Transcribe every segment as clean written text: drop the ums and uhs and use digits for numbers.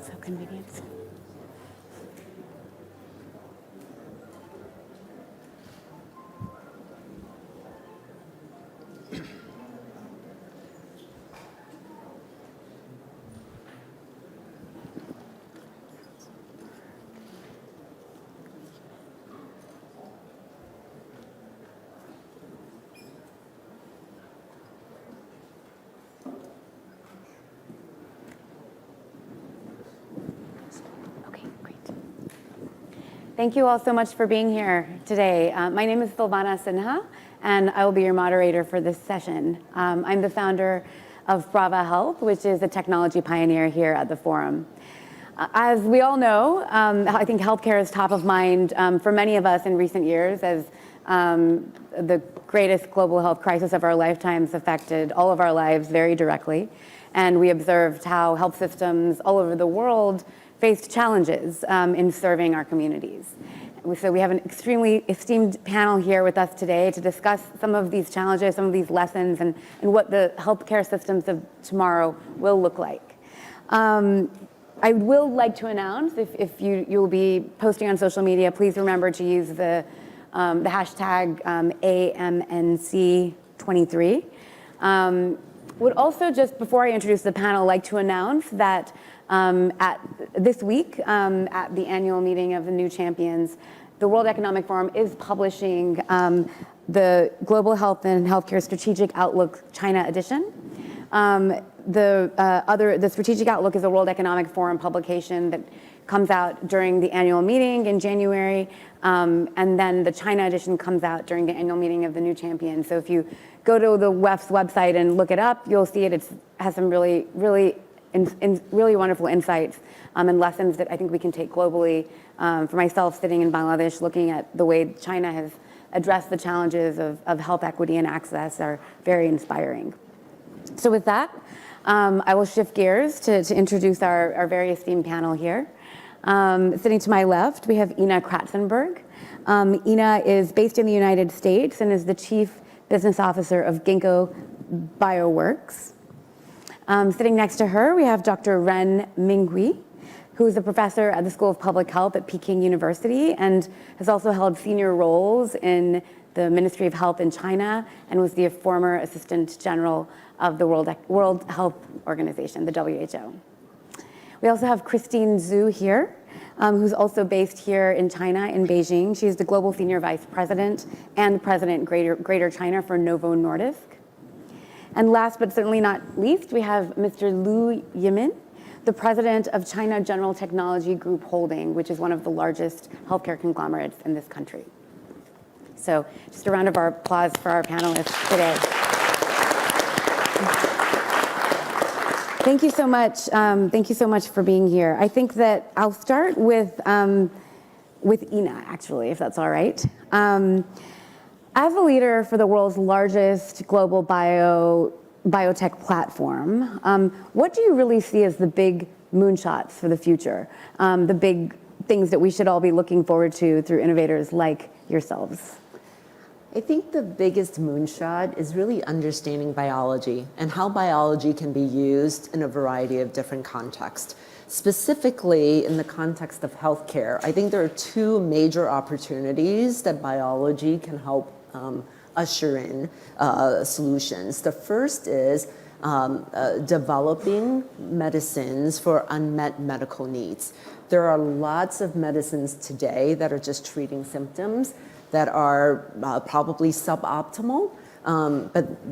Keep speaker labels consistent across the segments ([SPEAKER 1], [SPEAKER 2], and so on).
[SPEAKER 1] So convenient. Okay, great. Thank you all so much for being here today. My name is Silvana Sinha, and I will be your moderator for this session. I'm the founder of Brava Health, which is a technology pioneer here at the Forum. As we all know, I think healthcare is top of mind for many of us in recent years as the greatest global health crisis of our lifetimes affected all of our lives very directly. And we observed how health systems all over the world faced challenges in serving our communities. So we have an extremely esteemed panel here with us today to discuss some of these challenges, some of these lessons, and what the healthcare systems of tomorrow will look like. I will like to announce, if you'll be posting on social media, please remember to use the hashtag AMNC23. Would also, just before I introduce the panel, like to announce that this week, at the annual meeting of the New Champions, the World Economic Forum is publishing the Global Health and Healthcare Strategic Outlook China edition. The Strategic Outlook is a World Economic Forum publication that comes out during the annual meeting in January, and then the China edition comes out during the annual meeting of the New Champions. So if you go to the WEF's website and look it up, you'll see it. It has some really wonderful insights and lessons that I think we can take globally. For myself, sitting in Bangladesh, looking at the way China has addressed the challenges of health equity and access are very inspiring. So with that, I will shift gears to introduce our very esteemed panel here. Sitting to my left, we have Ina Kratzenberg. Ina is based in the United States and is the Chief Business Officer of Ginkgo Bioworks. Sitting next to her, we have Dr. Ren Minghui, who is a professor at the School of Public Health at Peking University and has also held senior roles in the Ministry of Health in China and was the former Assistant General of the World Health Organization, the WHO. We also have Christine Zhu here, who's also based here in China, in Beijing. She's the Global Senior Vice President and President Greater China for Novo Nordisk. And last but certainly not least, we have Mr. Lu Yimin, the President of China General Technology Group Holding, which is one of the largest healthcare conglomerates in this country. So just a round of applause for our panelists today. Thank you so much. Thank you so much for being here. I think that I'll start with Ina, actually, if that's all right. As a leader for the world's largest global biotech platform, what do you really see as the big moonshots for the future? The big things that we should all be looking forward to through innovators like yourselves?
[SPEAKER 2] I think the biggest moonshot is really understanding biology and how biology can be used in a variety of different contexts. Specifically, in the context of healthcare, I think there are two major opportunities that biology can help usher in solutions. The first is developing medicines for unmet medical needs. There are lots of medicines today that are just treating symptoms that are probably suboptimal,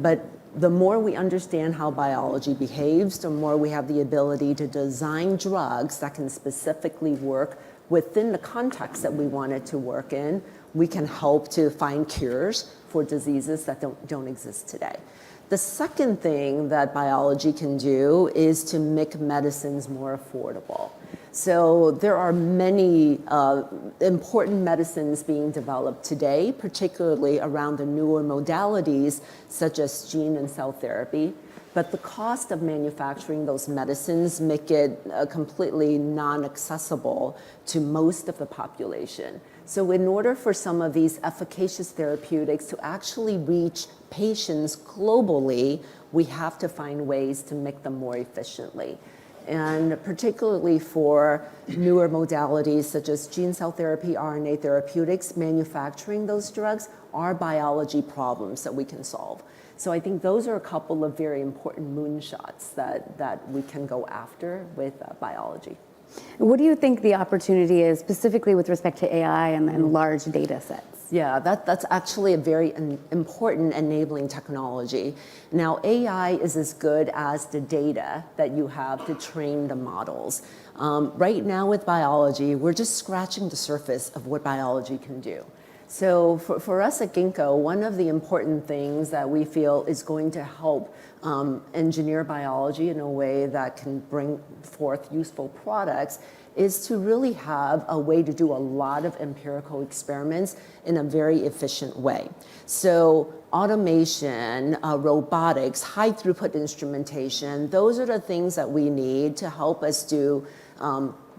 [SPEAKER 2] but the more we understand how biology behaves, the more we have the ability to design drugs that can specifically work within the context that we want it to work in. We can help to find cures for diseases that don't exist today. The second thing that biology can do is to make medicines more affordable. So there are many important medicines being developed today, particularly around the newer modalities such as gene and cell therapy. But the cost of manufacturing those medicines make it completely non-accessible to most of the population. So in order for some of these efficacious therapeutics to actually reach patients globally, we have to find ways to make them more efficiently. and particularly for newer modalities such as gene cell therapy, RNA therapeutics, manufacturing those drugs are biology problems that we can solve. So I think those are a couple of very important moonshots that we can go after with biology.
[SPEAKER 1] What do you think the opportunity is specifically with respect to AI and large data sets?
[SPEAKER 2] Yeah, that's actually a very important enabling technology. Now, AI is as good as the data that you have to train the models. Right now with biology, we're just scratching the surface of what biology can do. So for us at Ginkgo, one of the important things that we feel is going to help engineer biology in a way that can bring forth useful products is to really have a way to do a lot of empirical experiments in a very efficient way. So automation, robotics, high throughput instrumentation, those are the things that we need to help us do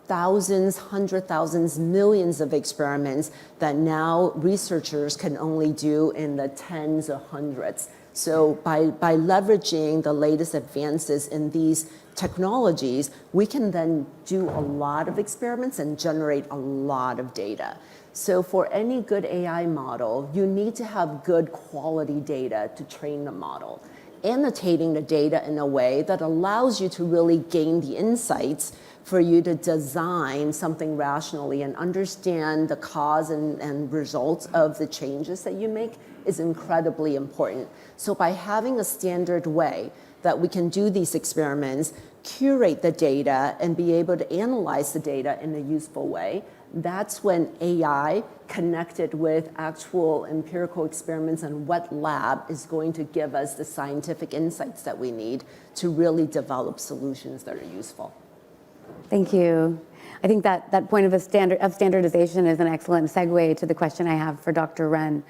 [SPEAKER 2] thousands, hundred thousands, millions of experiments that now researchers can only do in the tens or hundreds. So by leveraging the latest advances in these technologies, we can then do a lot of experiments and generate a lot of data. So for any good AI model, you need to have good quality data to train the model, annotating the data in a way that allows you to really gain the insights for you to design something rationally and understand the cause and results of the changes that you make is incredibly important. So by having a standard way that we can do these experiments, curate the data, and be able to analyze the data in a useful way, that's when AI connected with actual empirical experiments and wet lab is going to give us the scientific insights that we need to really develop solutions that are useful.
[SPEAKER 1] Thank you. I think that point of standardization is an excellent segue to the question I have for Dr. Ren.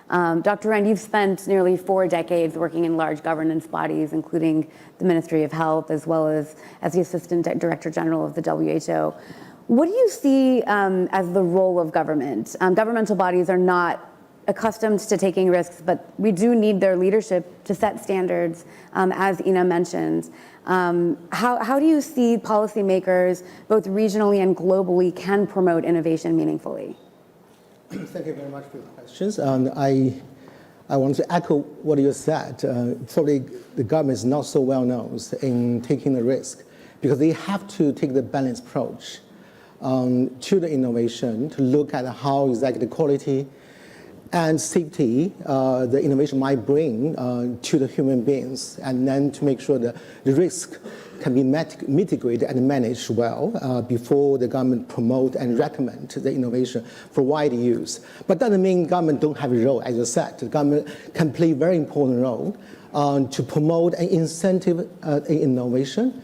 [SPEAKER 1] Dr. Ren, you've spent nearly 4 decades working in large governance bodies, including the Ministry of Health, as well as the Assistant Director General of the WHO. What do you see as the role of government? Governmental bodies are not accustomed to taking risks, but we do need their leadership to set standards, as Ina mentioned. How do you see policymakers, both regionally and globally, can promote innovation meaningfully?
[SPEAKER 3] Thank you very much for the questions. I want to echo what you said. Probably the government is not so well known in taking the risk because they have to take the balanced approach to the innovation, to look at how exactly the quality and safety the innovation might bring to the human beings, and then to make sure that the risk can be mitigated and managed well before the government promote and recommend the innovation for wide use. But that doesn't mean government don't have a role. As you said, the government can play a very important role to promote and incentive innovation.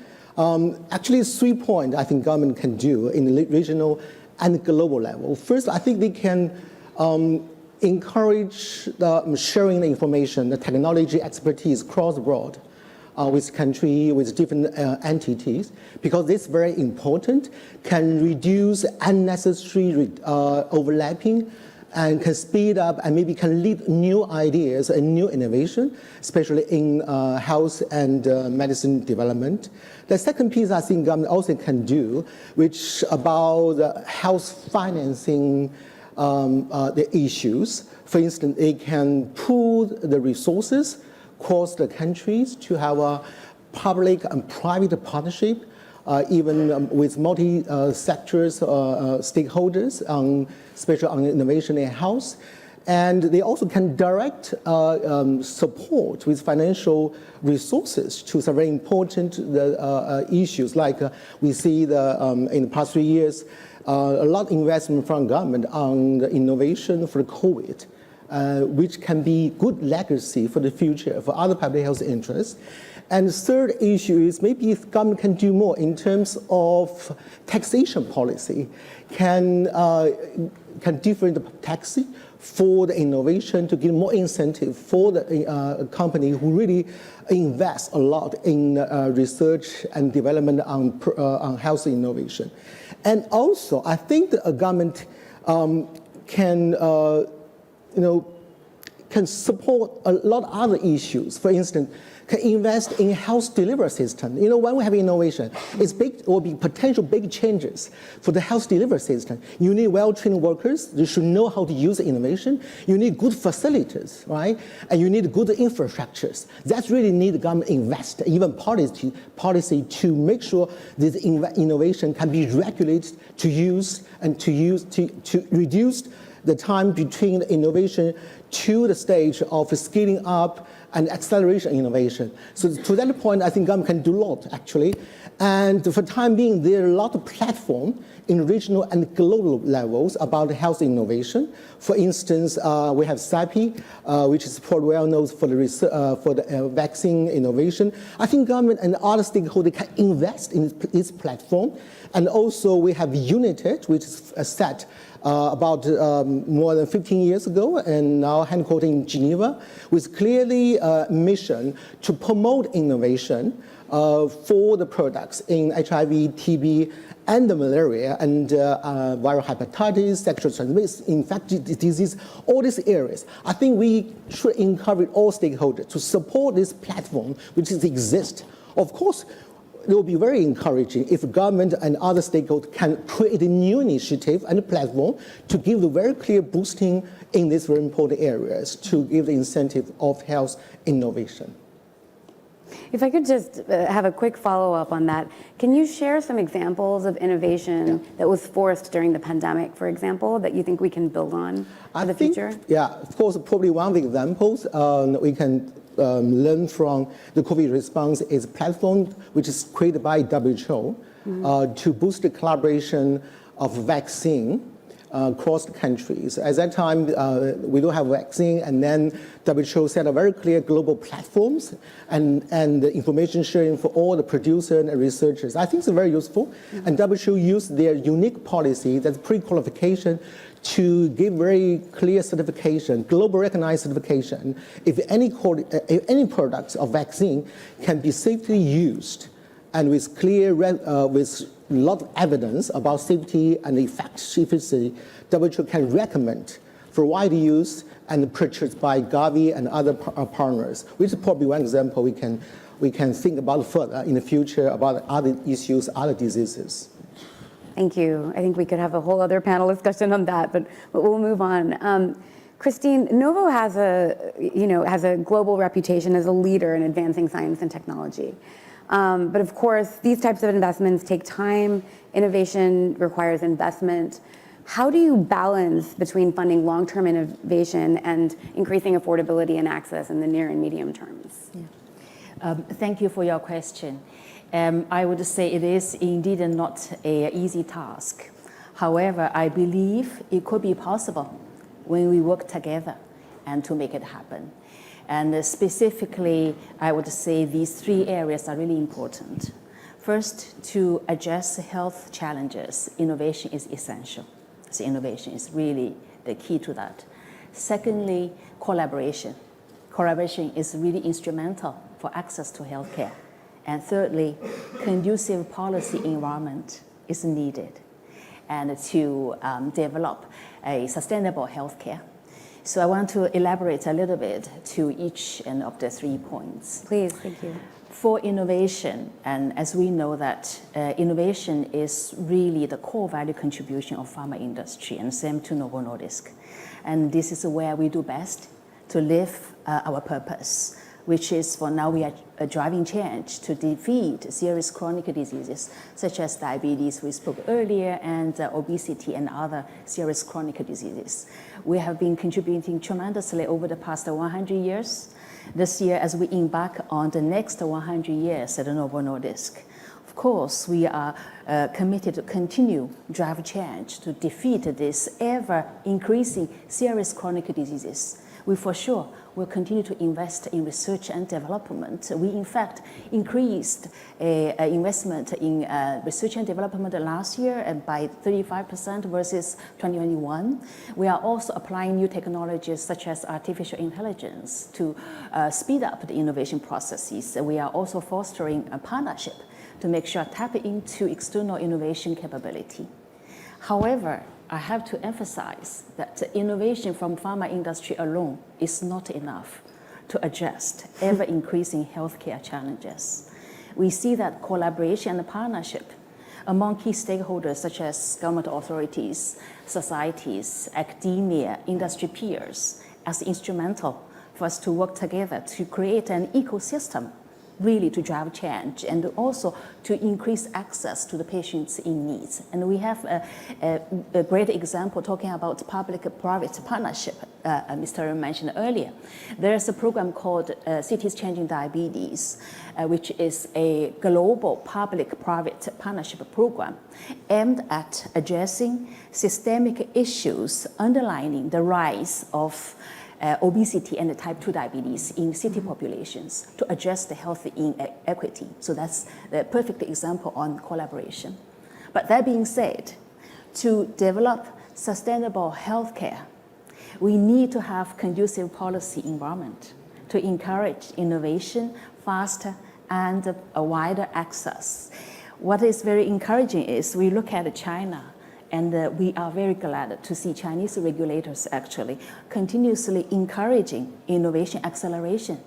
[SPEAKER 3] Actually, 3 points I think government can do in the regional and global level. First, I think they can encourage the sharing the information, the technology expertise across the board with country, with different entities, because this is very important, can reduce unnecessary overlapping and can speed up and maybe can lead new ideas and new innovation, especially in health and medicine development. The second piece I think government also can do, which about the health financing the issues. For instance, it can pool the resources across the countries to have a public and private partnership, even with multi-sectors stakeholders, especially on innovation in health. And they also can direct support with financial resources to some very important issues, like we see in the past 3 years, a lot of investment from government on the innovation for COVID, which can be good legacy for the future for other public health interests. And the third issue is maybe if government can do more in terms of taxation policy, can different the tax for the innovation to give more incentive for the company who really invest a lot in research and development on health innovation. And also, I think that a government can can support a lot of other issues. For instance, can invest in health delivery system. You know, when we have innovation, it's big, will be potential big changes for the health delivery system. You need well-trained workers. You should know how to use innovation. You need good facilities, right? And you need good infrastructures. That's really need the government invest, even policy to make sure this innovation can be regulated to use and to reduce the time between the innovation to the stage of scaling up and acceleration innovation. So to that point, I think government can do a lot, actually. And for the time being, there are a lot of platforms in regional and global levels about health innovation. For instance, we have SAPI, which is probably well known for the vaccine innovation. I think government and other stakeholders can invest in this platform. And also we have UNITED, which is set about more than 15 years ago, and now headquartered in Geneva, with clearly mission to promote innovation for the products in HIV, TB, and the malaria, and viral hepatitis, sexual transmitted infectious disease, all these areas. I think we should encourage all stakeholders to support this platform, which exists. Of course, it will be very encouraging if government and other stakeholders can create a new initiative and a platform to give the very clear boosting in these very important areas to give the incentive of health innovation.
[SPEAKER 1] If I could just have a quick follow-up on that, can you share some examples of innovation that was forced during the pandemic, for example, that you think we can build on for the future?
[SPEAKER 3] Yeah, of course, probably one of the examples we can learn from the COVID response is a platform which is created by WHO to boost the collaboration of vaccine across the countries. At that time, we don't have vaccine, and then WHO set a very clear global platforms and the information sharing for all the producers and researchers. I think it's very useful, and WHO used their unique policy, that's pre-qualification, to give very clear certification, global recognized certification, if any products of vaccine can be safely used and with clear, with a lot of evidence about safety and efficacy, WHO can recommend for wide use and purchase by Gavi and other partners, which is probably one example we can think about further in the future about other issues, other diseases.
[SPEAKER 1] Thank you. I think we could have a whole other panel discussion on that, but we'll move on. Christine, Novo has a global reputation as a leader in advancing science and technology. But of course, these types of investments take time. Innovation requires investment. How do you balance between funding long-term innovation and increasing affordability and access in the near and medium terms?
[SPEAKER 4] Yeah. Thank you for your question. I would say it is indeed not an easy task. However, I believe it could be possible when we work together and to make it happen. And specifically, I would say these three areas are really important. First, to address health challenges, innovation is essential. So innovation is really the key to that. Secondly, collaboration. Collaboration is really instrumental for access to healthcare. And thirdly, conducive policy environment is needed and to develop a sustainable healthcare. So I want to elaborate a little bit to each of the 3 points.
[SPEAKER 1] Please, thank you.
[SPEAKER 4] For innovation, and as we know that innovation is really the core value contribution of pharma industry, and same to Novo Nordisk. And this is where we do best to live our purpose, which is for now we are driving change to defeat serious chronic diseases such as diabetes, we spoke earlier, and obesity and other serious chronic diseases. We have been contributing tremendously over the past 100 years. This year, as we embark on the next 100 years at Novo Nordisk, of course, we are committed to continue drive change to defeat this ever-increasing serious chronic diseases. We for sure will continue to invest in research and development. We, in fact, increased investment in research and development last year by 35% versus 2021. We are also applying new technologies such as artificial intelligence to speed up the innovation processes. We are also fostering a partnership to make sure tap into external innovation capability. However, I have to emphasize that the innovation from pharma industry alone is not enough to address ever-increasing healthcare challenges. We see that collaboration and partnership among key stakeholders such as government authorities, societies, academia, industry peers as instrumental for us to work together to create an ecosystem really to drive change and also to increase access to the patients in needs. And we have a great example talking about public-private partnership, Mr. Ren mentioned earlier. There's a program called Cities Changing Diabetes, which is a global public-private partnership program aimed at addressing systemic issues underlining the rise of obesity and type 2 diabetes in city populations to address the health inequity. So that's the perfect example on collaboration. But that being said, to develop sustainable healthcare, we need to have conducive policy environment to encourage innovation, faster and a wider access. What is very encouraging is we look at China, and we are very glad to see Chinese regulators actually continuously encouraging innovation acceleration,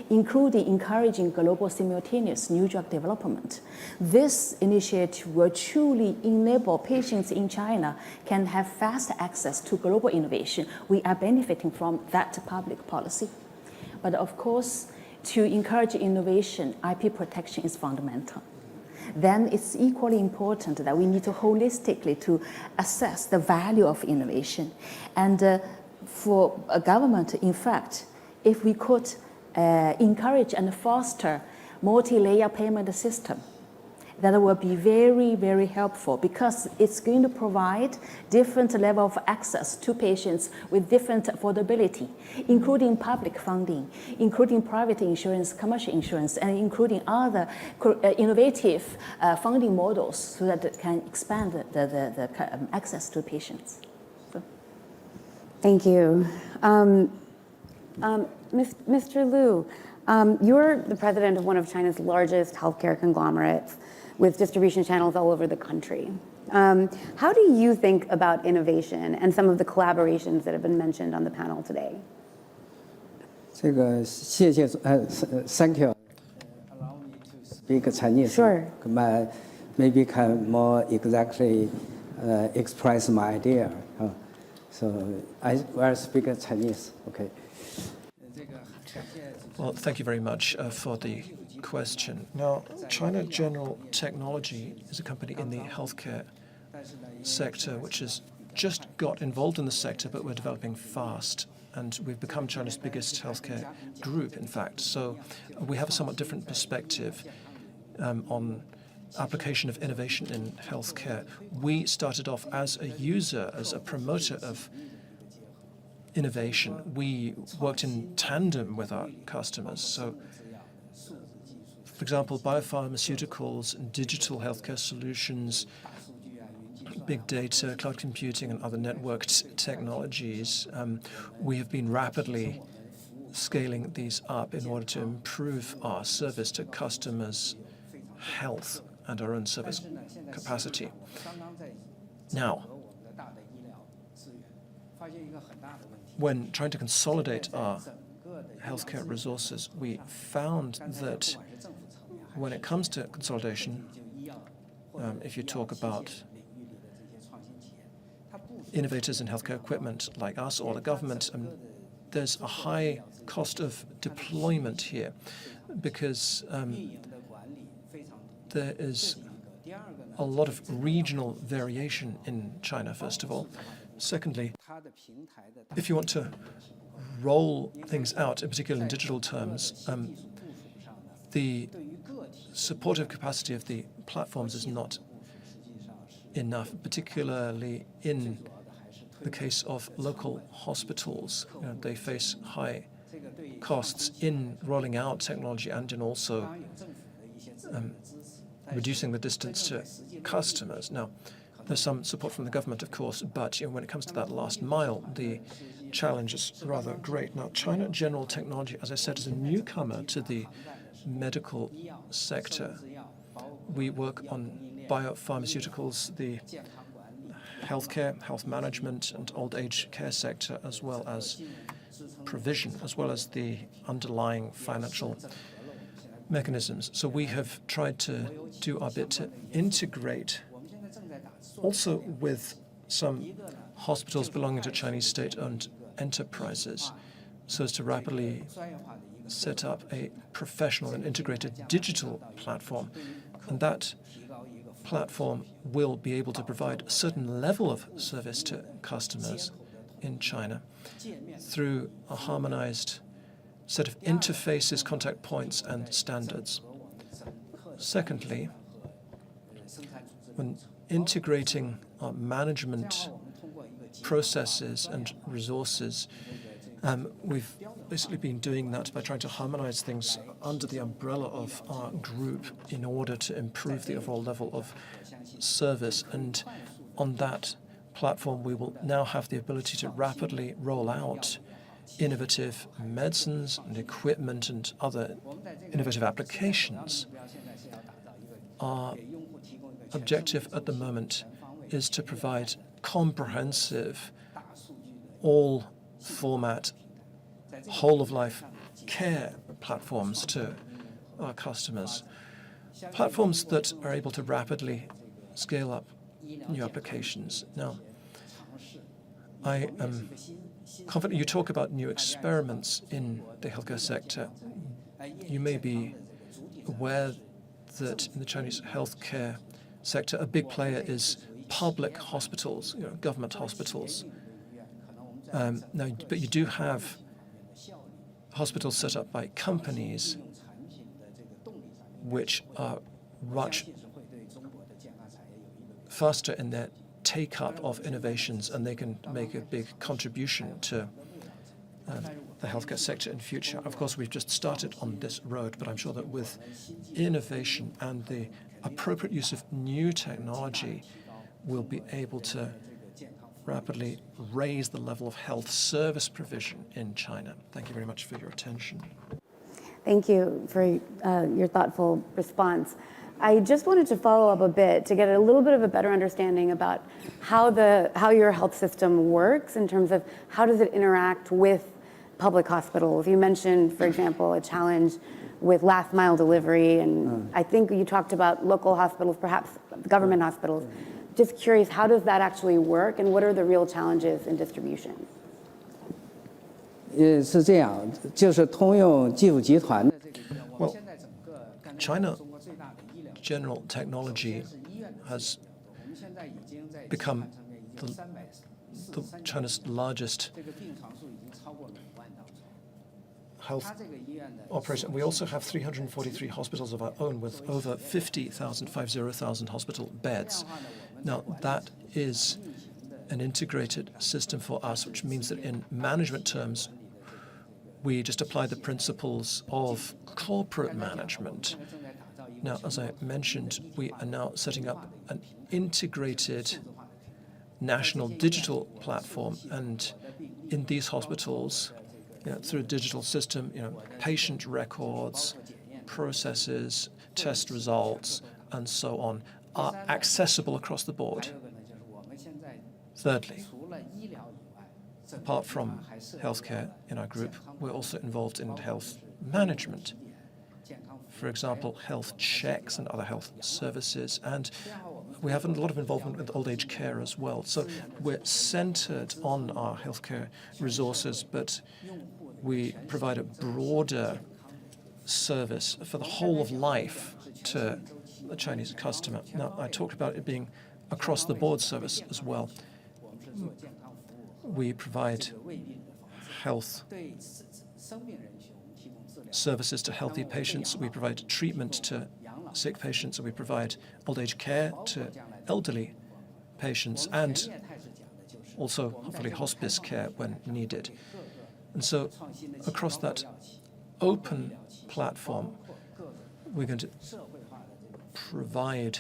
[SPEAKER 4] including encouraging global simultaneous new drug development. This initiative will truly enable patients in China can have fast access to global innovation. We are benefiting from that public policy. But of course, to encourage innovation, IP protection is fundamental. Then it's equally important that we need to holistically to assess the value of innovation. And for a government, in fact, if we could encourage and foster multi-layer payment system, that will be very, very helpful because it's going to provide different level of access to patients with different affordability, including public funding, including private insurance, commercial insurance, and including other innovative funding models so that it can expand the access to patients. So.
[SPEAKER 1] Thank you. Mr. Liu, you're the president of one of China's largest healthcare conglomerates with distribution channels all over the country. How do you think about innovation and some of the collaborations that have been mentioned on the panel today?
[SPEAKER 5] Thank you. Allow me to speak Chinese.
[SPEAKER 1] Sure.
[SPEAKER 5] Maybe can more exactly express my idea. So I will speak Chinese. Okay.
[SPEAKER 6] Well, thank you very much for the question. Now, China General Technology is a company in the healthcare sector which has just got involved in the sector, but we're developing fast. And we've become China's biggest healthcare group, in fact. So we have a somewhat different perspective on application of innovation in healthcare. We started off as a user, as a promoter of innovation. We worked in tandem with our customers. So, for example, biopharmaceuticals, digital healthcare solutions, big data, cloud computing, and other networked technologies. We have been rapidly scaling these up in order to improve our service to customers' health and our own service capacity. Now, when trying to consolidate our healthcare resources, we found that when it comes to consolidation, if you talk about innovators in healthcare equipment like us or the government, there's a high cost of deployment here because there is a lot of regional variation in China, first of all. Secondly, if you want to roll things out, in particular in digital terms, the supportive capacity of the platforms is not enough, particularly in the case of local hospitals. They face high costs in rolling out technology and in also reducing the distance to customers. Now, there's some support from the government, of course, but when it comes to that last mile, the challenge is rather great. Now, China General Technology, as I said, is a newcomer to the medical sector. We work on biopharmaceuticals, the healthcare, health management, and old age care sector, as well as provision, as well as the underlying financial mechanisms. So we have tried to do our bit to integrate also with some hospitals belonging to Chinese state-owned enterprises so as to rapidly set up a professional and integrated digital platform. And that platform will be able to provide a certain level of service to customers in China through a harmonized set of interfaces, contact points, and standards. Secondly, when integrating our management processes and resources, we've basically been doing that by trying to harmonize things under the umbrella of our group in order to improve the overall level of service. And on that platform, we will now have the ability to rapidly roll out innovative medicines and equipment and other innovative applications. Our objective at the moment is to provide comprehensive, all-format, whole-of-life care platforms to our customers. Platforms that are able to rapidly scale up new applications. Now, I am confident you talk about new experiments in the healthcare sector. You may be aware that in the Chinese healthcare sector, a big player is public hospitals, government hospitals. But you do have hospitals set up by companies which are much faster in their take-up of innovations, and they can make a big contribution to the healthcare sector in future. Of course, we've just started on this road, but I'm sure that with innovation and the appropriate use of new technology, we'll be able to rapidly raise the level of health service provision in China. Thank you very much for your attention.
[SPEAKER 1] Thank you for your thoughtful response. I just wanted to follow up a bit to get a little bit of a better understanding about how your health system works in terms of how does it interact with public hospitals. You mentioned, for example, a challenge with last mile delivery, and I think you talked about local hospitals, perhaps government hospitals. Just curious, how does that actually work, and what are the real challenges in distribution?
[SPEAKER 5] 是这样，就是通用技术集团的这个医院，我们现在整个
[SPEAKER 6] China General Technology has become China's largest health operation. We also have 343 hospitals of our own with over 50,000 hospital beds. Now, that is an integrated system for us, which means that in management terms, we just apply the principles of corporate management. Now, as I mentioned, we are now setting up an integrated national digital platform, and in these hospitals, through a digital system, patient records, processes, test results, and so on are accessible across the board. Thirdly, apart from healthcare in our group, we're also involved in health management. For example, health checks and other health services, and we have a lot of involvement with old age care as well. So we're centered on our healthcare resources, but we provide a broader service for the whole of life to the Chinese customer. Now, I talked about it being across-the-board service as well. We provide health services to healthy patients. We provide treatment to sick patients, and we provide old age care to elderly patients, and also hopefully hospice care when needed. And so across that open platform, we're going to provide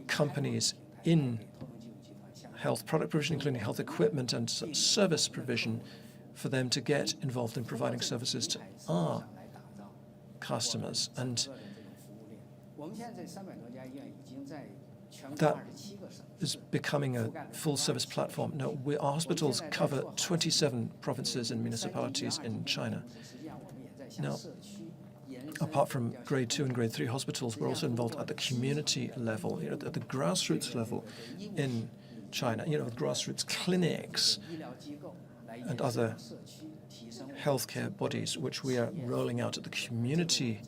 [SPEAKER 6] companies in health product provision, including health equipment and service provision, for them to get involved in providing services to our customers. And that is becoming a full-service platform. Now, our hospitals cover 27 provinces and municipalities in China. Now, apart from grade 2 and grade 3 hospitals, we're also involved at the community level, at the grassroots level in China, grassroots clinics and other healthcare bodies, which we are rolling out at the community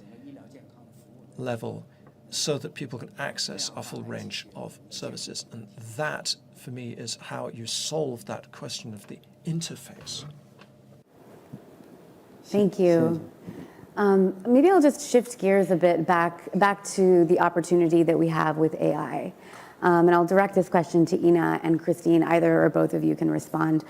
[SPEAKER 6] level so that people can access a full range of services. And that, for me, is how you solve that question of the interface.
[SPEAKER 1] Thank you. Maybe I'll just shift gears a bit back to the opportunity that we have with AI. And I'll direct this question to Ina and Christine. Either or both of you can respond.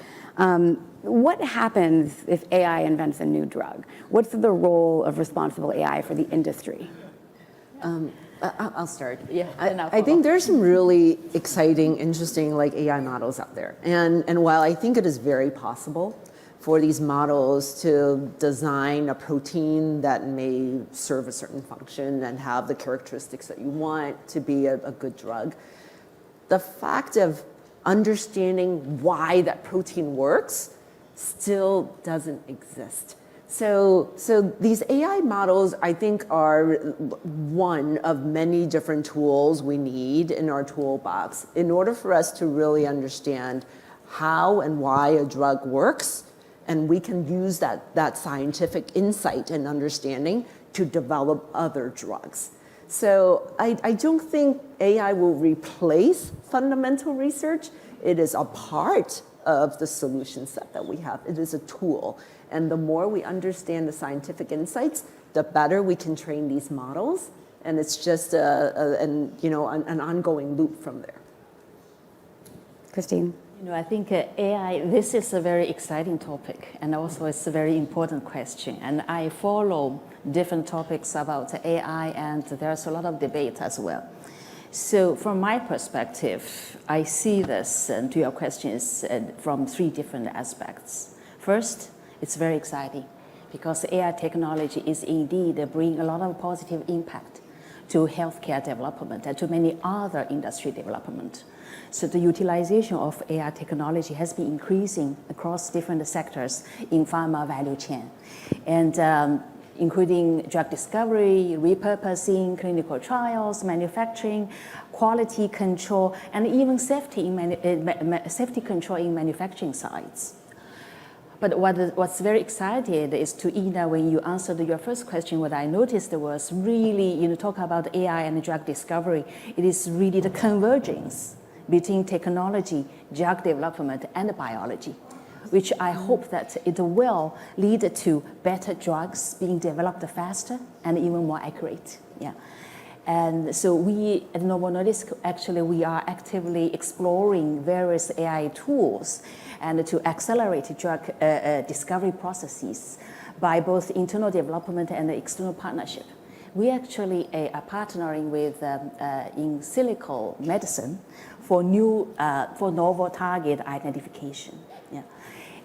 [SPEAKER 1] What happens if AI invents a new drug? What's the role of responsible AI for the industry?
[SPEAKER 2] I'll start.
[SPEAKER 4] Yeah,
[SPEAKER 2] I think there's some really exciting, interesting AI models out there. And while I think it is very possible for these models to design a protein that may serve a certain function and have the characteristics that you want to be a good drug, the fact of understanding why that protein works still doesn't exist. So these AI models, I think, are one of many different tools we need in our toolbox in order for us to really understand how and why a drug works, and we can use that scientific insight and understanding to develop other drugs. So I don't think AI will replace fundamental research. It is a part of the solution set that we have. It is a tool. And the more we understand the scientific insights, the better we can train these models. And it's just an ongoing loop from there.
[SPEAKER 1] Christine?
[SPEAKER 4] I think AI, this is a very exciting topic, and also it's a very important question. And I follow different topics about AI, and there's a lot of debate as well. So from my perspective, I see this, and to your questions, from three different aspects. First, it's very exciting because AI technology is indeed bringing a lot of positive impact to healthcare development and to many other industry development. So the utilization of AI technology has been increasing across different sectors in pharma value chain, and including drug discovery, repurposing, clinical trials, manufacturing, quality control, and even safety control in manufacturing sites. But what's very exciting is to Ina, when you answered your first question, what I noticed was really, talk about AI and drug discovery, it is really the convergence between technology, drug development, and biology, which I hope that it will lead to better drugs being developed faster and even more accurate. Yeah. And so we at Novo Nordisk, actually, we are actively exploring various AI tools and to accelerate drug discovery processes by both internal development and external partnership. We actually are partnering with in silico medicine for novel target identification. Yeah.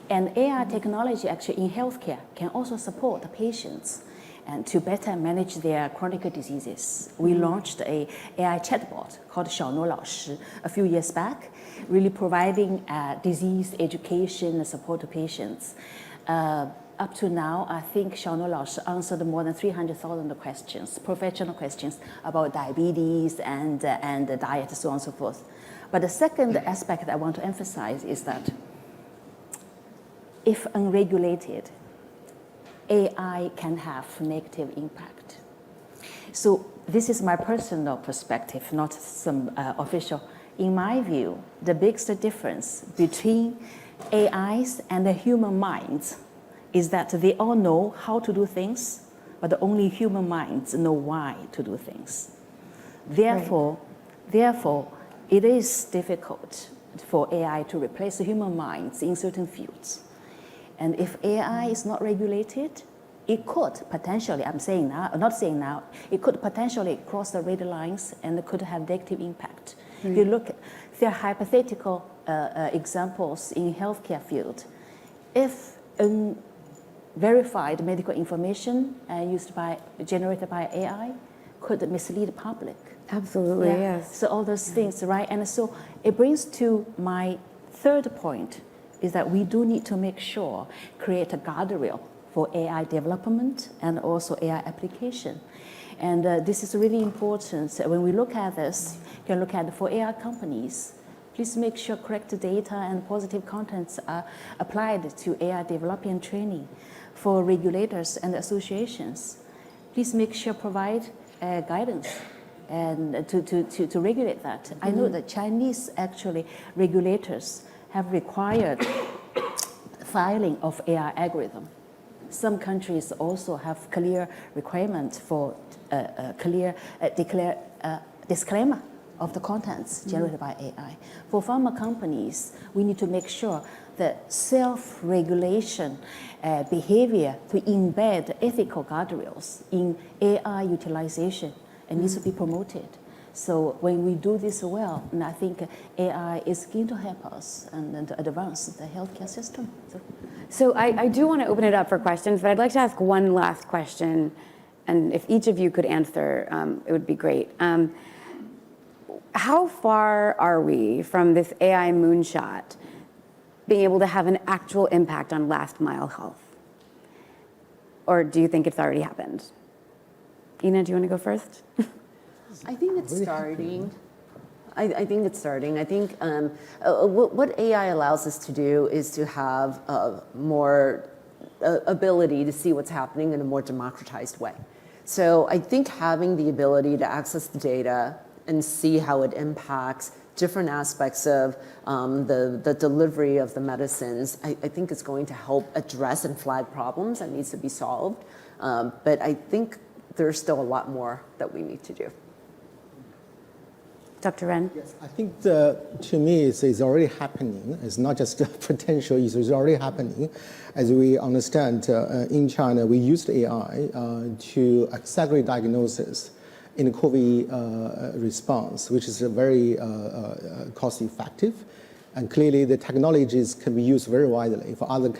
[SPEAKER 4] And AI technology actually in healthcare can also support the patients and to better manage their chronic diseases. We launched an AI chatbot called 小诺老师 a few years back, really providing disease education and support to patients. Up to now, I think 小诺老师 answered more than 300,000 questions, professional questions about diabetes and diet, so on and so forth. But the second aspect I want to emphasize is that if unregulated, AI can have negative impact. So this is my personal perspective, not some official. In my view, the biggest difference between AIs and the human minds is that they all know how to do things, but only human minds know why to do things. Therefore, it is difficult for AI to replace the human minds in certain fields. And if AI is not regulated, it could potentially, it could potentially cross the red lines and it could have negative impact. If you look, there are hypothetical examples in healthcare field. If verified medical information generated by AI could mislead the public,
[SPEAKER 1] Absolutely, yes.
[SPEAKER 4] So all those things, right? And so it brings to my third point is that we do need to make sure, create a guardrail for AI development and also AI application. And this is really important. So when we look at this, you can look at for AI companies, please make sure correct data and positive contents are applied to AI development and training. For regulators and associations, please make sure provide guidance and to regulate that. I know that Chinese actually regulators have required filing of AI algorithm. Some countries also have clear requirement for clear disclaimer of the contents generated by AI. For pharma companies, we need to make sure that self-regulation behavior to embed ethical guardrails in AI utilization and needs to be promoted. So when we do this well, and I think AI is going to help us and to advance the healthcare system.
[SPEAKER 1] So I do want to open it up for questions, but I'd like to ask one last question, and if each of you could answer, it would be great. How far are we from this AI moonshot being able to have an actual impact on last mile health? Or do you think it's already happened? Ina, do you want to go first?
[SPEAKER 2] I think it's starting. I think it's starting. I think what AI allows us to do is to have more ability to see what's happening in a more democratized way. So I think having the ability to access the data and see how it impacts different aspects of the delivery of the medicines, I think it's going to help address and flag problems that needs to be solved. But I think there's still a lot more that we need to do.
[SPEAKER 1] Dr. Ren?
[SPEAKER 3] Yes, I think to me it's already happening. It's not just a potential, it's already happening. As we understand, in China, we used AI to accelerate diagnosis in COVID response, which is very cost effective. And clearly the technologies can be used very widely for other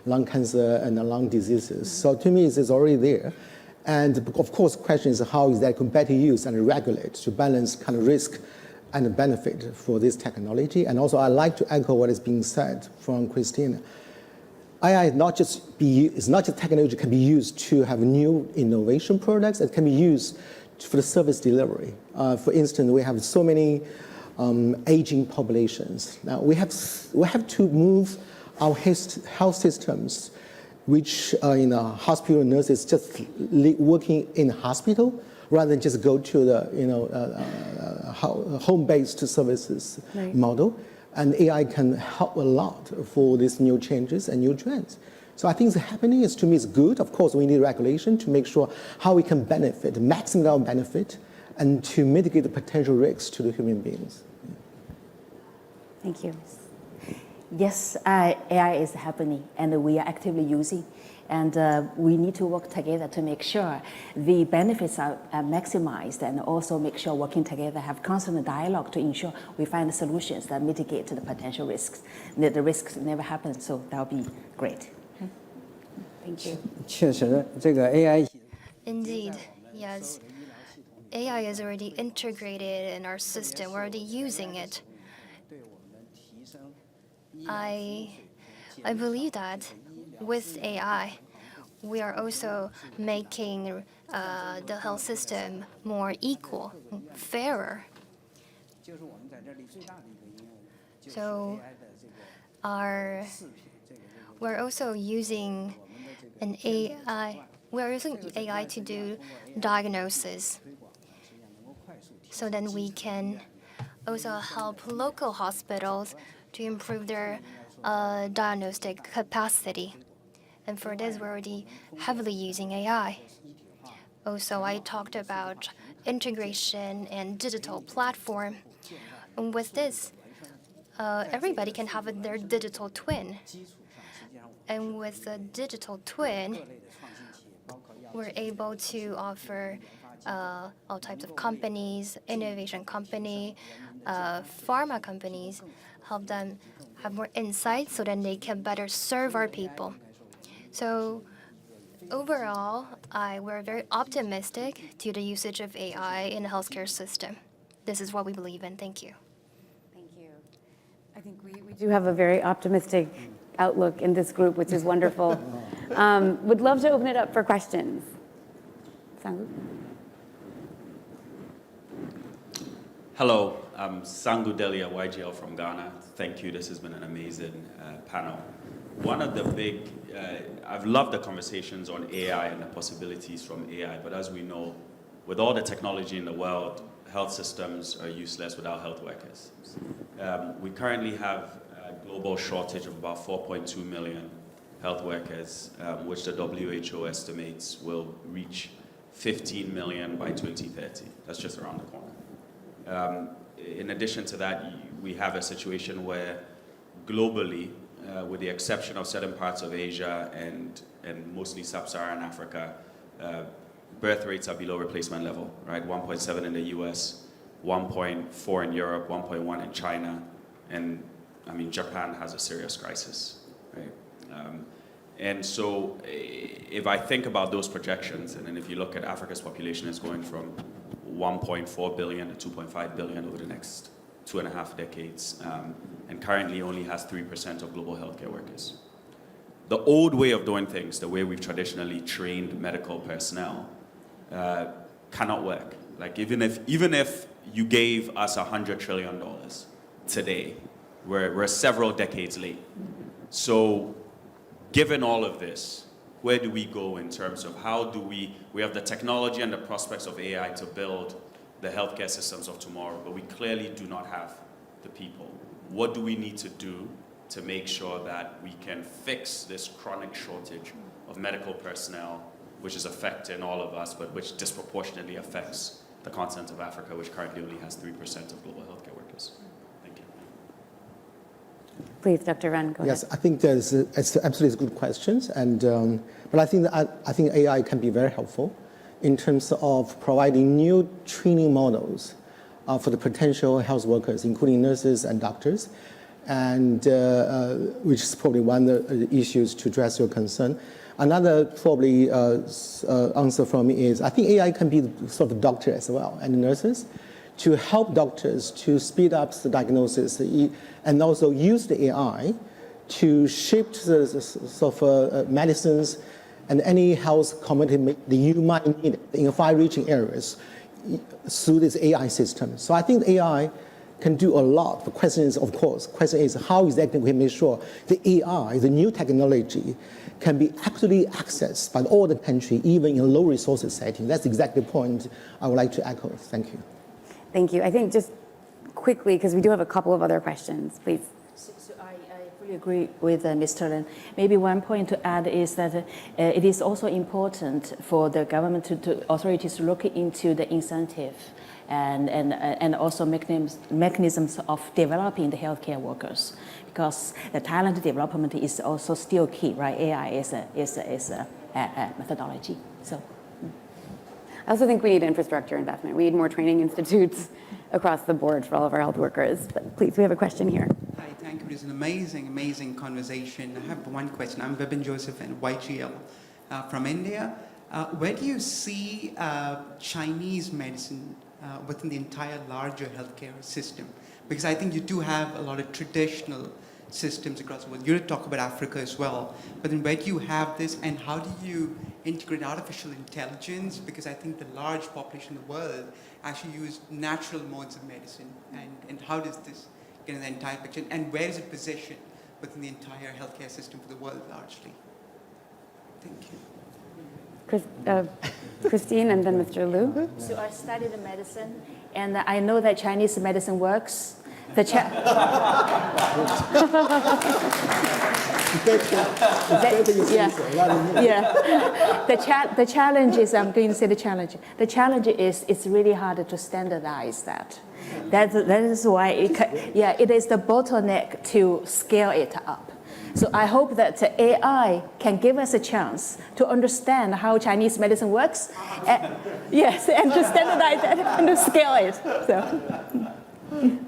[SPEAKER 3] lung cancer and lung diseases. So to me, it's already there. And of course, the question is how is that better used and regulate to balance kind of risk and benefit for this technology. And also I like to echo what is being said from Christina. AI is not just technology can be used to have new innovation products, it can be used for the service delivery. For instance, we have so many aging populations. Now we have to move our health systems, which hospital nurses just working in hospital rather than just go to the home-based services model. And AI can help a lot for these new changes and new trends. So I think it's happening. To me, it's good. Of course, we need regulation to make sure how we can benefit, maximize our benefit, and to mitigate the potential risks to the human beings.
[SPEAKER 1] Thank you.
[SPEAKER 4] Yes, AI is happening, and we are actively using. And we need to work together to make sure the benefits are maximized, and also make sure working together have constant dialogue to ensure we find solutions that mitigate the potential risks. The risks never happen, so that would be great.
[SPEAKER 1] Thank you.
[SPEAKER 5] 确实，这个 AI
[SPEAKER 7] Indeed, yes. AI is already integrated in our system. We're already using it. I believe that with AI, we are also making the health system more equal, fairer. So we're also using an AI. We're using AI to do diagnosis. So then we can also help local hospitals to improve their diagnostic capacity. And for this, we're already heavily using AI. Also, I talked about integration and digital platform. And with this, everybody can have their digital twin. And with the digital twin, we're able to offer all types of companies, innovation company, pharma companies, help them have more insights so then they can better serve our people. So overall, we're very optimistic to the usage of AI in the healthcare system. This is what we believe in. Thank you.
[SPEAKER 1] Thank you. I think we do have a very optimistic outlook in this group, which is wonderful. Would love to open it up for questions. Sangu?
[SPEAKER 8] Hello, I'm Sangu Delia, YGL from Ghana. Thank you. This has been an amazing panel. One of the big, I've loved the conversations on AI and the possibilities from AI, but as we know, with all the technology in the world, health systems are useless without health workers. We currently have a global shortage of about 4.2 million health workers, which the WHO estimates will reach 15 million by 2030. That's just around the corner. In addition to that, we have a situation where globally, with the exception of certain parts of Asia and mostly sub-Saharan Africa, birth rates are below replacement level, right? 1.7 in the US, 1.4 in Europe, 1.1 in China, and I mean, Japan has a serious crisis, right? And so if I think about those projections, and then if you look at Africa's population is going from 1.4 billion to 2.5 billion over the next 2.5 decades, and currently only has 3% of global healthcare workers. The old way of doing things, the way we've traditionally trained medical personnel, cannot work. Like even if you gave us $100 trillion today, we're several decades late. So given all of this, where do we go in terms of how do we have the technology and the prospects of AI to build the healthcare systems of tomorrow, but we clearly do not have the people. What do we need to do to make sure that we can fix this chronic shortage of medical personnel, which is affecting all of us, but which disproportionately affects the continent of Africa, which currently only has 3% of global healthcare workers? Thank you.
[SPEAKER 1] Please, Dr. Ren, go
[SPEAKER 3] Yes,
[SPEAKER 1] ahead.
[SPEAKER 3] I think it's absolutely good questions, and but I think AI can be very helpful in terms of providing new training models for the potential health workers, including nurses and doctors, and which is probably one of the issues to address your concern. Another probably answer from me is I think AI can be sort of doctor as well and nurses to help doctors to speed up the diagnosis and also use the AI to shift the sort of medicines and any health commodity that you might need in far-reaching areas through this AI system. So I think AI can do a lot. The question is, of course, how exactly we make sure the AI, the new technology, can be actually accessed by all the country, even in a low resources setting. That's exactly the point I would like to echo. Thank you.
[SPEAKER 1] Thank you. I think just quickly, because we do have a couple of other questions, please.
[SPEAKER 4] So I fully agree with Mr. Lin. Maybe one point to add is that it is also important for the government to authorities to look into the incentive and also mechanisms of developing the healthcare workers, because the talent development is also still key, right? AI is a methodology. So.
[SPEAKER 1] I also think we need infrastructure investment. We need more training institutes across the board for all of our health workers. But please, we have a question here.
[SPEAKER 9] Hi, thank you. It was an amazing conversation. I have one question. I'm Vipin Joseph and YGL from India. Where do you see Chinese medicine within the entire larger healthcare system? Because I think you do have a lot of traditional systems across the world. You talk about Africa as well, but then where do you have this, and how do you integrate artificial intelligence? Because I think the large population in the world actually use natural modes of medicine, and how does this get in the entire picture, and where is it positioned within the entire healthcare system for the world largely? Thank you.
[SPEAKER 1] Christine and then Mr. Liu.
[SPEAKER 4] So I studied medicine, and I know that Chinese medicine works. The challenge is, I'm going to say the challenge. The challenge is it's really hard to standardize that. That is why it is the bottleneck to scale it up. So I hope that AI can give us a chance to understand how Chinese medicine works, and to standardize it and to scale it. So.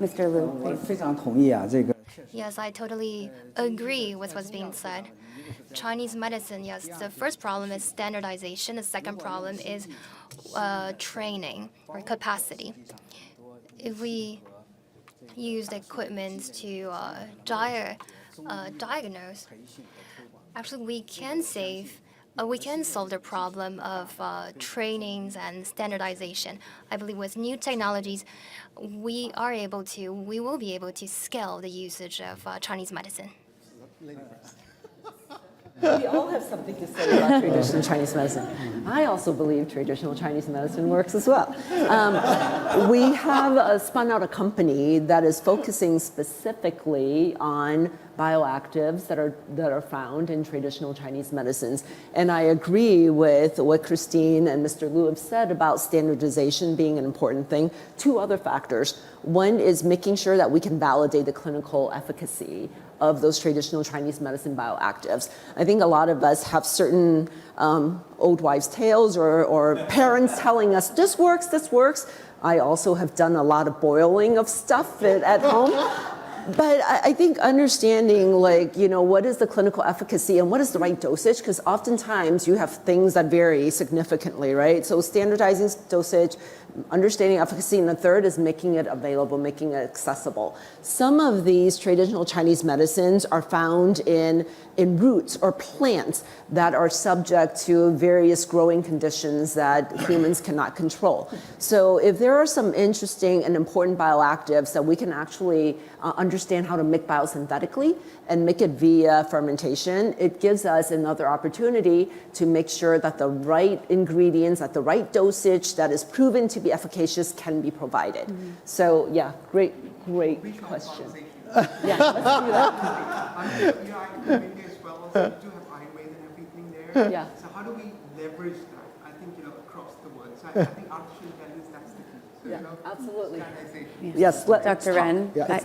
[SPEAKER 1] Mr. Liu,
[SPEAKER 5] 我
[SPEAKER 1] please.
[SPEAKER 5] 非常同意啊，这个确实
[SPEAKER 7] Yes, I totally agree with what's being said. Chinese medicine, yes, the first problem is standardization. The second problem is training or capacity. If we use the equipment to diagnose, actually we can solve the problem of trainings and standardization. I believe with new technologies, we will be able to scale the usage of Chinese medicine.
[SPEAKER 2] We all have something to say about traditional Chinese medicine. I also believe traditional Chinese medicine works as well. We have spun out a company that is focusing specifically on bioactives that are found in traditional Chinese medicines. And I agree with what Christine and Mr. Liu have said about standardization being an important thing. Two other factors. One is making sure that we can validate the clinical efficacy of those traditional Chinese medicine bioactives. I think a lot of us have certain old wives' tales or parents telling us, this works, this works. I also have done a lot of boiling of stuff at home. But I think understanding, what is the clinical efficacy and what is the right dosage? Because oftentimes you have things that vary significantly, right? So standardizing dosage, understanding efficacy, and the third is making it available, making it accessible. Some of these traditional Chinese medicines are found in roots or plants that are subject to various growing conditions that humans cannot control. So if there are some interesting and important bioactives that we can actually understand how to make biosynthetically and make it via fermentation, it gives us another opportunity to make sure that the right ingredients at the right dosage that is proven to be efficacious can be provided. Mm-hmm. So yeah, great question. Yeah, let's do that.
[SPEAKER 9] In India as well, so we do have Ayurveda and everything there.
[SPEAKER 2] Yeah.
[SPEAKER 9] So how do we leverage that? I think, across the world. So I think artificial intelligence, that's the key. So,
[SPEAKER 2] absolutely.
[SPEAKER 9] Standardization.
[SPEAKER 2] Yes,
[SPEAKER 1] Dr. Ren.
[SPEAKER 3] I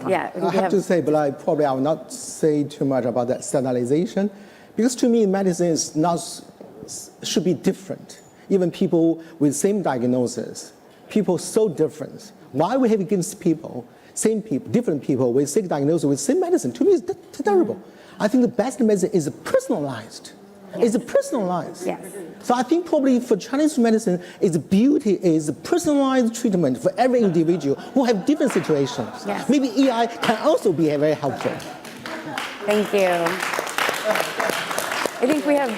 [SPEAKER 3] have to say, but I will not say too much about that standardization, because to me, medicine should be different. Even people with same diagnosis, people so different. Why we have against different people with same diagnosis with same medicine? To me, it's terrible. I think the best medicine is personalized. Yes. It's personalized.
[SPEAKER 1] Yes.
[SPEAKER 3] So I think probably for Chinese medicine, its beauty is personalized treatment for every individual who have different situations.
[SPEAKER 1] Yes.
[SPEAKER 3] Maybe AI can also be very helpful.
[SPEAKER 1] Thank you. I think we have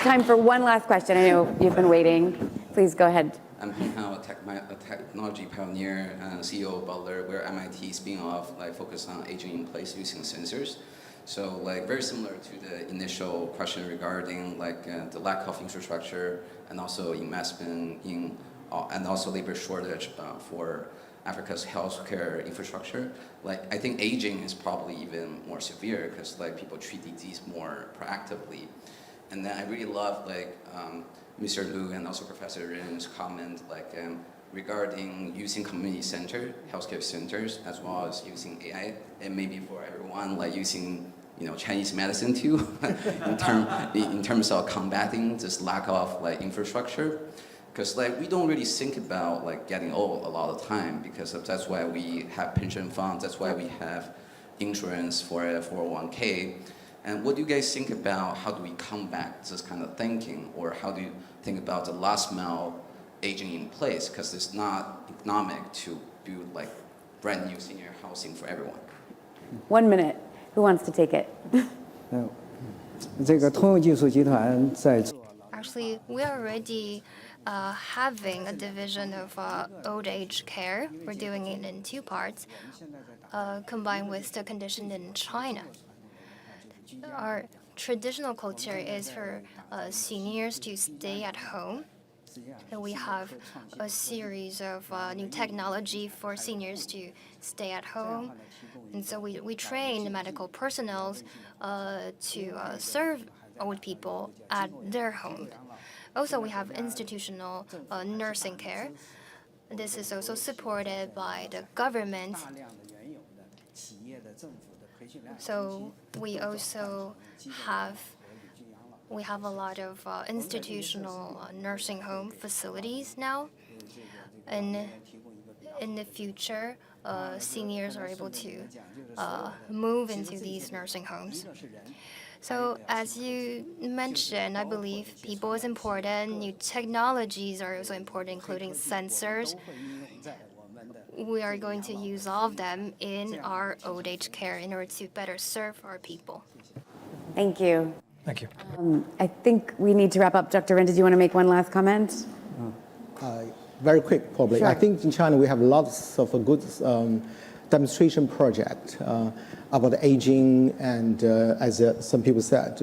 [SPEAKER 1] time for one last question. I know you've been waiting. Please go ahead.
[SPEAKER 10] I'm Heng Hao, a technology pioneer and CEO of Butler. We're MIT spin-off, focused on aging in place using sensors. So, very similar to the initial question regarding the lack of infrastructure and also investment in and also labor shortage for Africa's healthcare infrastructure. I think aging is probably even more severe because people treat disease more proactively. And then I really love Mr. Liu and also Professor Ren's comment regarding using community center, healthcare centers, as well as using AI, and maybe for everyone using Chinese medicine too, in terms of combating this lack of infrastructure. Because we don't really think about getting old a lot of the time, because that's why we have pension funds, that's why we have insurance for a 401k. And what do you guys think about how do we combat this kind of thinking, or how do you think about the last mile aging in place? Because it's not economic to build brand new senior housing for everyone.
[SPEAKER 1] 1 minute. Who wants to take it?
[SPEAKER 7] Actually, we are already having a division of old age care. We're doing it in 2 parts, combined with the condition in China. Our traditional culture is for seniors to stay at home. And we have a series of new technology for seniors to stay at home. And so we train medical personnel to serve old people at their home. Also, we have institutional nursing care. This is also supported by the government. So we also have a lot of institutional nursing home facilities now. And in the future, seniors are able to move into these nursing homes. So as you mentioned, I believe people is important. New technologies are also important, including sensors. We are going to use all of them in our old age care in order to better serve our people.
[SPEAKER 1] Thank you.
[SPEAKER 6] Thank you.
[SPEAKER 1] I think we need to wrap up. Dr. Ren, did you want to make one last comment?
[SPEAKER 3] Very quick, probably.
[SPEAKER 1] Sure.
[SPEAKER 3] I think in China we have lots of a good demonstration project about aging, and as some people said,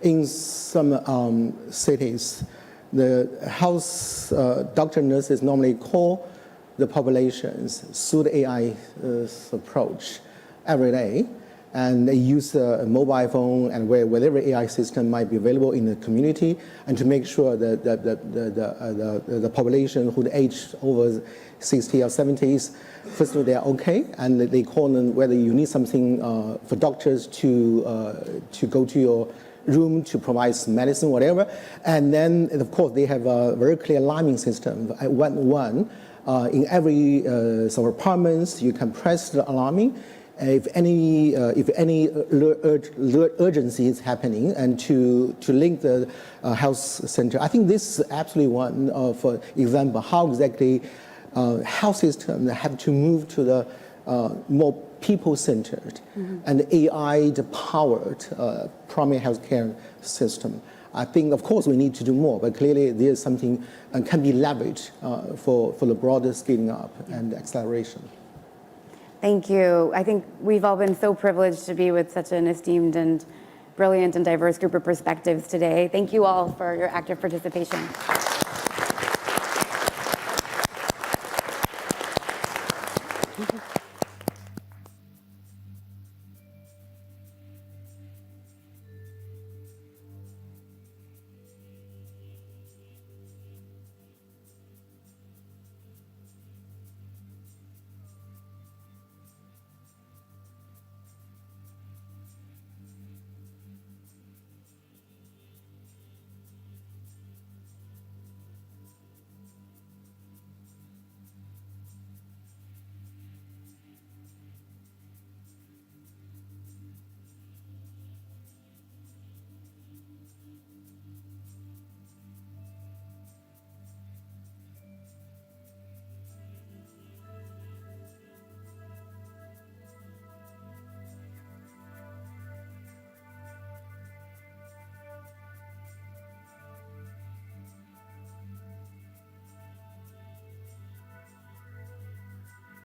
[SPEAKER 3] in some cities, the health doctor nurses normally call the populations through the AI approach every day, and they use a mobile phone and whatever AI system might be available in the community, and to make sure that the population who age over 60 or 70s, first of all, they are okay, and they call them whether you need something for doctors to go to your room to provide medicine, whatever. And then, of course, they have a very clear alarming system. At 111, in every sort of apartments, you can press the alarming. If any urgency is happening, and to link the health center. I think this is absolutely one of example how exactly health systems have to move to the more people-centered and AI-powered primary healthcare system. I think, of course, we need to do more, but clearly there is something can be leveraged for the broader scaling up and acceleration.
[SPEAKER 1] Thank you. I think we've all been so privileged to be with such an esteemed and brilliant and diverse group of perspectives today. Thank you all for your active participation.